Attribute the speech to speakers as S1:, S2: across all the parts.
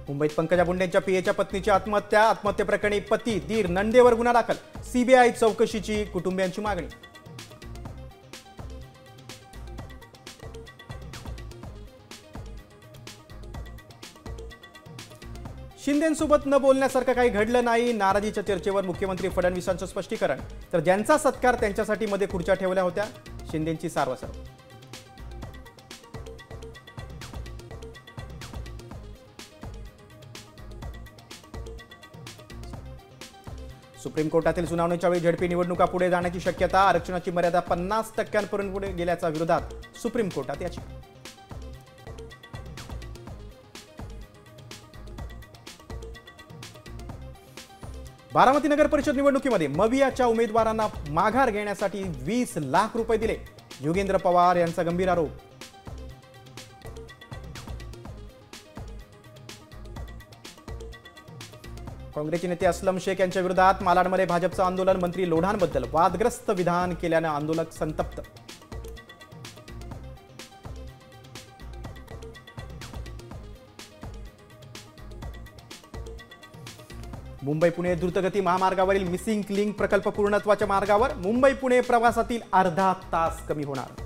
S1: मुंबईत पंकजा मुंडेंच्या पीएच्या पत्नीची आत्महत्येप्रकरणी पती दीर नंदेवर गुन्हा दाखल, सीबीआय चौकशीची कुटुंबियांची मागणी. शिंदेंसोबत न बोलण्यासारखं काही घडलं नाही, नाराजीच्या चर्चेवर मुख्यमंत्री फडणवीसांचं स्पष्टीकरण. तर ज्यांचा सत्कार त्यांच्यासाठी मध्ये खुर्च्या ठेवल्या होत्या, शिंदेंची सारवासारव. सुप्रीम कोर्टातील सुनावणीच्या वेळी झडपी निवडणुका पुढे जाण्याची शक्यता, आरक्षणाची मर्यादा 50% पुढे गेल्याच्या विरोधात सुप्रीम कोर्टात याचिका. बारामती नगर परिषद निवडणुकीमध्ये मवियाच्या उमेदवारांना माघार घेण्यासाठी 20 लाख रुपये दिले, योगेंद्र पवार यांचा गंभीर आरोप. काँग्रेसचे नेते असलम शेख यांच्या विरोधात मालाडमध्ये भाजपचं आंदोलन, मंत्री लोढांबद्दल वादग्रस्त विधान केल्याने आंदोलक संतप्त. मुंबई पुणे द्रुतगती महामार्गावरील मिसिंग लिंक प्रकल्प पूर्णत्वाच्या मार्गावर, मुंबई पुणे प्रवासातील अर्धा तास कमी होणार.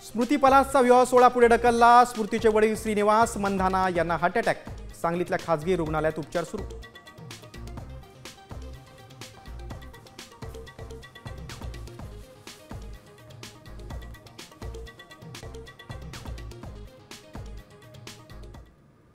S1: स्मृती पलासचा विवाह सोहळा पुढे ढकलला, स्मृतीचे वडील श्रीनिवास मंधाना यांना हार्ट अटॅक, सांगलीतल्या खासगी रुग्णालयात उपचार सुरू.